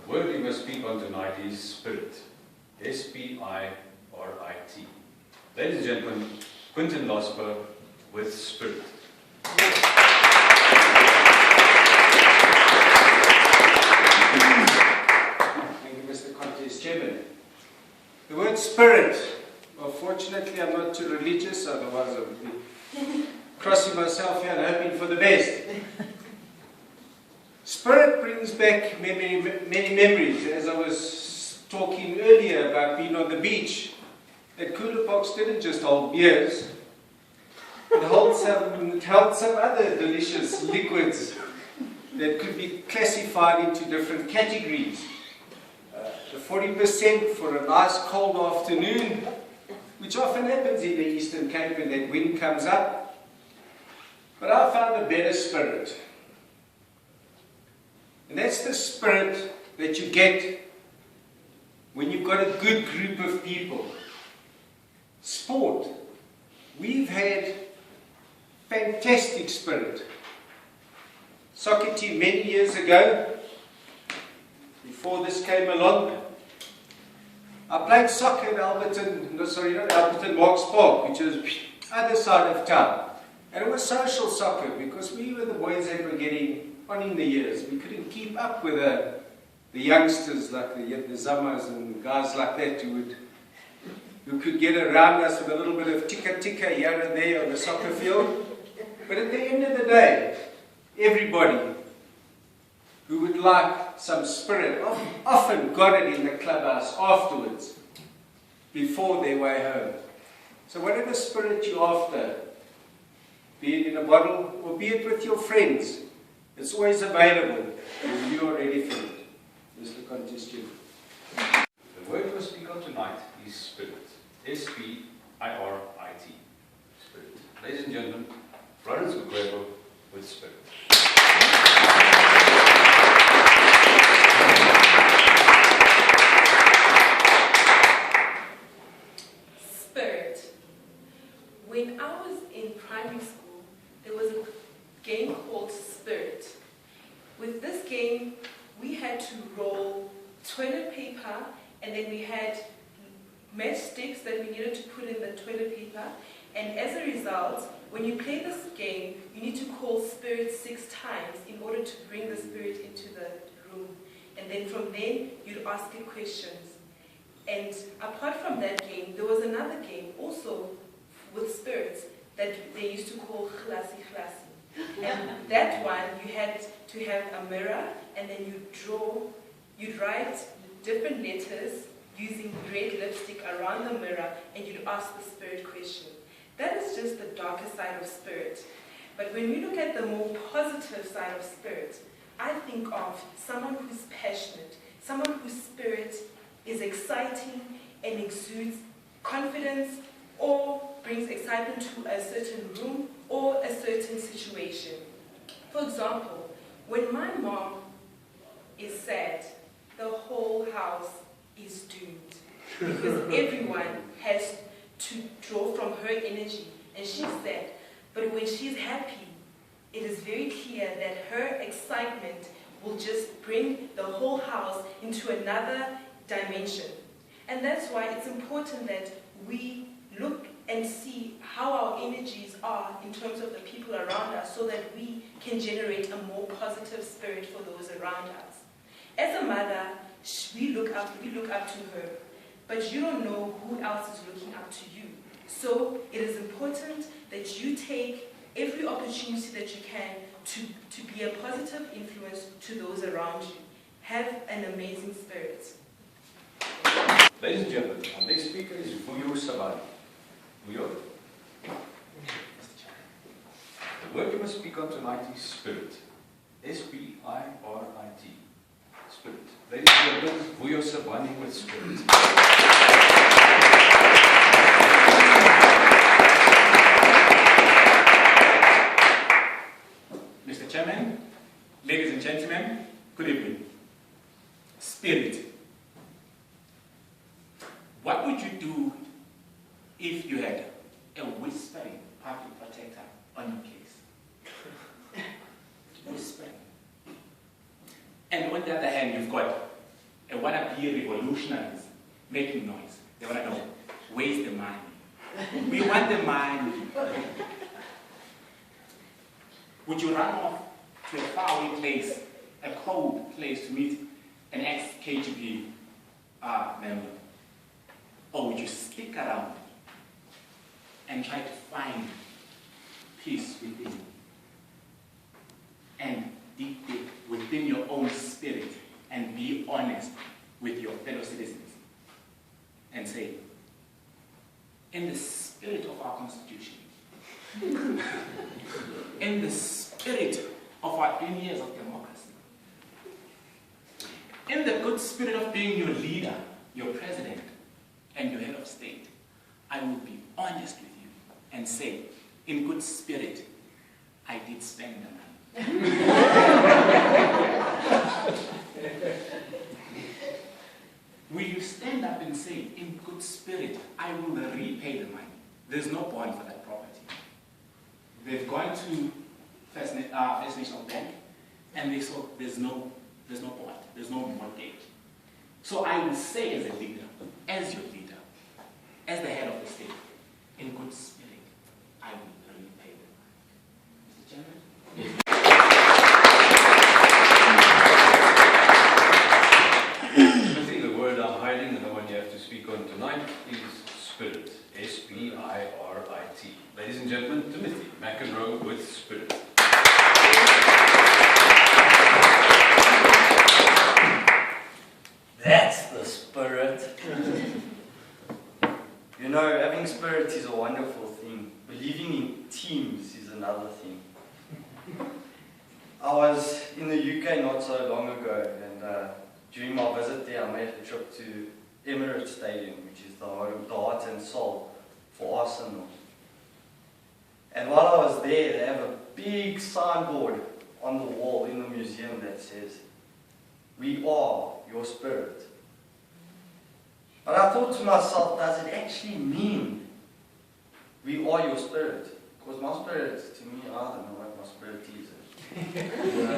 word we must speak on tonight is spirit. S-P-I-R-I-T. Ladies and gentlemen, Quentin Losper with Spirit. Thank you, Mr. Contest Chairman. The word spirit, well, fortunately I'm not too religious, otherwise I would be crossing myself here and hoping for the best. Spirit brings back many memories. As I was talking earlier about being on the beach, that cooler box didn't just hold beers, it held some other delicious liquids that could be classified into different categories. The 40% for a nice cold afternoon, which often happens in the Eastern Cape when that wind comes up. But I found a better spirit. And that's the spirit that you get when you've got a good group of people. Sport. We've had fantastic spirit. Soccer team many years ago, before this came along, I played soccer at Alberton Marks Park, which is other side of town. And it was social soccer because we were the boys that were getting on in the years. We couldn't keep up with the youngsters like the Zamas and guys like that who could get around us with a little bit of tika-tika here and there on the soccer field. But at the end of the day, everybody who would like some spirit often got it in the clubhouse afterwards, before their way home. So whatever spirit you're after, be it in a bottle or be it with your friends, it's always available if you are ready for it. Mr. Contest Chairman. The word we must speak on tonight is spirit. S-P-I-R-I-T. Spirit. Ladies and gentlemen, Florence McGregor with Spirit. Spirit. When I was in primary school, there was a game called Spirit. With this game, we had to roll toilet paper, and then we had matchsticks that we needed to put in the toilet paper. And as a result, when you play this game, you need to call spirit 6 times in order to bring the spirit into the room. And then from then, you'd ask it questions. And apart from that game, there was another game also with spirits that they used to call Khlasi Khlasi. And that one, you had to have a mirror, and then you'd write different letters using red lipstick around the mirror, and you'd ask the spirit question. That is just the darker side of spirit. But when we look at the more positive side of spirit, I think of someone who's passionate, someone whose spirit is exciting and exudes confidence or brings excitement to a certain room or a certain situation. For example, when my mom is sad, the whole house is doomed because everyone has to draw from her energy, and she's sad. But when she's happy, it is very clear that her excitement will just bring the whole house into another dimension. And that's why it's important that we look and see how our energies are in terms of the people around us, so that we can generate a more positive spirit for those around us. As a mother, we look up to her, but you don't know who else is looking up to you. So it is important that you take every opportunity that you can to be a positive influence to those around you. Have an amazing spirit. Ladies and gentlemen, our next speaker is Vuyo Sabani. Vuyo? The word we must speak on tonight is spirit. S-P-I-R-I-T. Spirit. Ladies and gentlemen, Vuyo Sabani with Spirit. Mr. Chairman, ladies and gentlemen, good evening. Spirit. What would you do if you had a whispering public protector on your case? Whispering. And on the other hand, you've got and wanna-be revolutionaries making noise. They wanna know, where's the money? We want the money. Would you run off to a faraway place, a cold place to meet an ex-KGB member? Or would you stick around and try to find peace within you? And deep within your own spirit, and be honest with your fellow citizens and say, in the spirit of our Constitution, in the spirit of our 20 years of democracy, in the good spirit of being your leader, your president, and your head of state, I will be honest with you and say, in good spirit, I did spend the money. Will you stand up and say, in good spirit, I will repay the money? There's no bond for that property. They've gone to First National Bank, and they saw there's no bond, there's no mortgage. So I will say as a leader, as your leader, as the head of the state, in good spirit, I will repay the money. Mr. Chairman? Timothy, the word I'm hiding, and the one you have to speak on tonight, is spirit. S-P-I-R-I-T. Ladies and gentlemen, Timothy McEnroe with spirit. That's the spirit. You know, having spirit is a wonderful thing. Believing in teams is another thing. I was in the UK not so long ago, and during my visit there, I made a trip to Emirates Stadium, which is the heart and soul for Arsenal. And while I was there, they have a big signboard on the wall in the museum that says, "We are your spirit." But I thought to myself, does it actually mean we are your spirit? Because my spirit, to me, I don't know what my spirit is.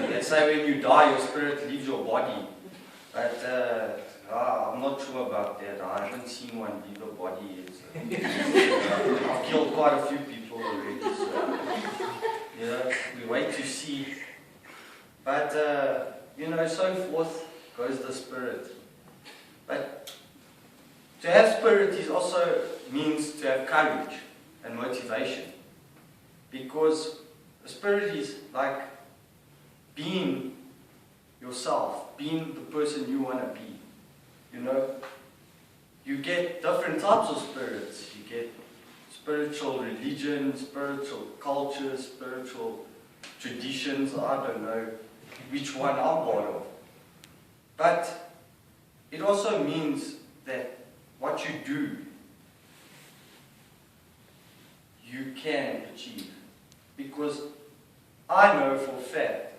They say when you die, your spirit leaves your body. But I'm not sure about that. I haven't seen one leave a body yet. So. I've killed quite a few people already. So, we wait to see. But, so forth goes the spirit. But to have spirit is also means to have courage and motivation. Because the spirit is like being yourself, being the person you want to be. You get different types of spirits. You get spiritual religion, spiritual culture, spiritual traditions. I don't know which one I'm part of. But it also means that what you do, you can achieve. Because I know for a fact,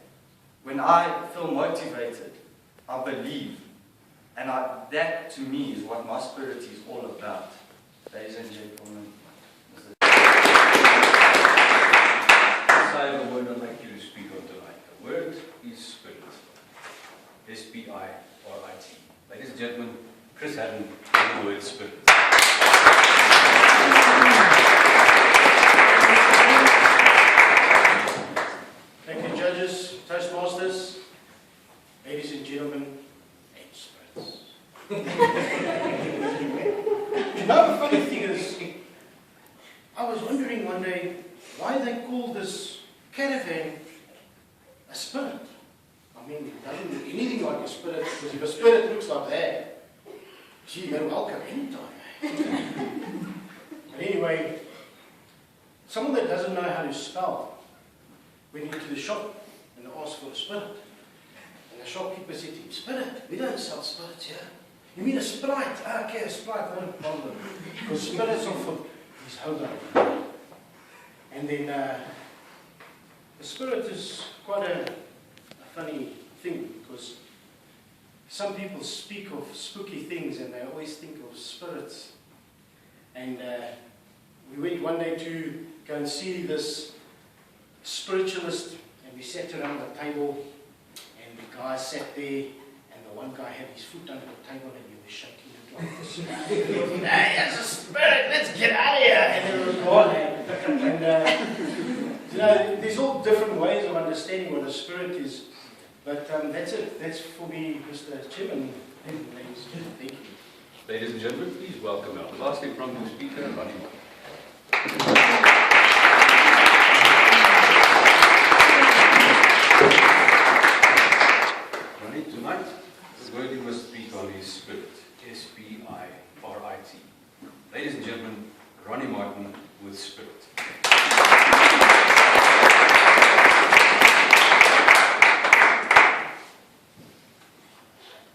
when I feel motivated, I believe. And that to me is what my spirit is all about. Ladies and gentlemen. I have a word I'd like you to speak on tonight. The word is spirit. S-P-I-R-I-T. Ladies and gentlemen, Chris Haddon with the word spirit. Thank you, judges, Toastmasters, ladies and gentlemen, and spirits. The funny thing is, I was wondering one day why they call this caravan a spirit. I mean, it doesn't look anything like a spirit, because if a spirit looks like that, gee, they're welcome anytime. But anyway, someone that doesn't know how to spell went into the shop and asked for a spirit. And the shopkeeper said to him, "Spirit? We don't sell spirits here." "You mean a sprite?" "Ah, okay, a sprite, no problem." Because spirits are for his hobo. And then the spirit is quite a funny thing, because some people speak of spooky things and they always think of spirits. And we went one day to go and see this spiritualist, and we sat around the table, and the guy sat there, and the one one guy had his foot under the table and he was shaking it like this. Hey, there's a spirit, let's get out of here! And then it was gone. And you know, there's all different ways of understanding what a spirit is. But that's it. That's for me, Mr. Chairman. Thank you. Ladies and gentlemen, please welcome our last impromptu speaker, Ronnie Martin. Ronnie, tonight, the word he must speak on is spirit. S-P-I-R-I-T. Ladies and gentlemen, Ronnie Martin with spirit.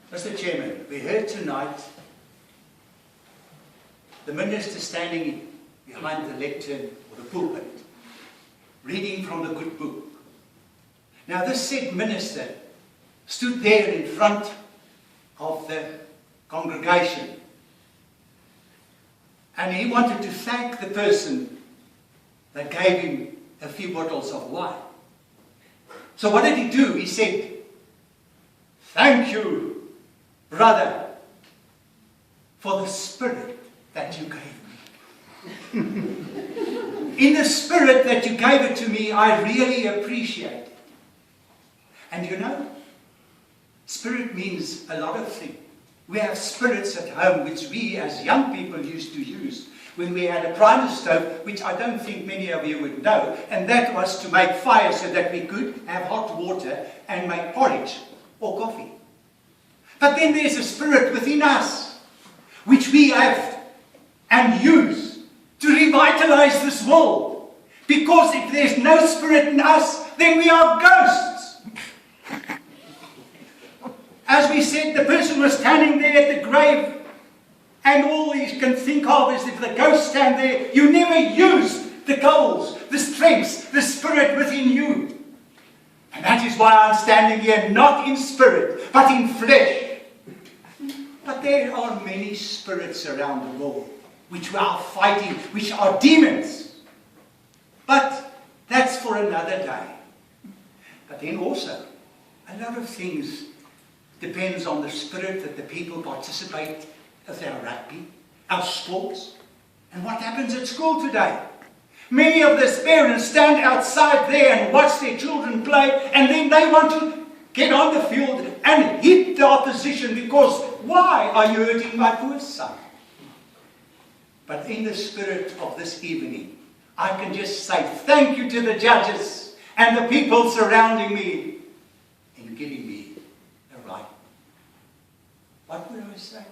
Mr. Chairman, we heard tonight the minister standing behind the lectern or the pulpit, reading from the good book. Now this said minister stood there in front of the congregation and he wanted to thank the person that gave him a few bottles of wine. So what did he do? He said, "Thank you, brother, for the spirit that you gave me." In the spirit that you gave it to me, I really appreciate it. And you know, spirit means a lot of things. We have spirits at home which we as young people used to use when we had a primus stove, which I don't think many of you would know, and that was to make fire so that we could have hot water and make porridge or coffee. But then there's a spirit within us, which we have and use to revitalize this world. Because if there's no spirit in us, then we are ghosts. As we said, the person was standing there at the grave, and all you can think of is if the ghosts stand there, you never used the goals, the strengths, the spirit within you. And that is why I'm standing here, not in spirit, but in flesh. But there are many spirits around the world which we are fighting, which are demons. But that's for another day. But then also, a lot of things depends on the spirit that the people participate of our rugby, our sports, and what happens at school today. Many of the parents stand outside there and watch their children play, and then they want to get on the field and hit the opposition because why are you hurting my poor son? But in the spirit of this evening, I can just say thank you to the judges and the people surrounding me in giving me the right. What would I say?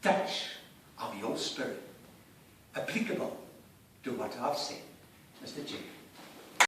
Touch of your spirit, applicable to what I've said, Mr. Chair.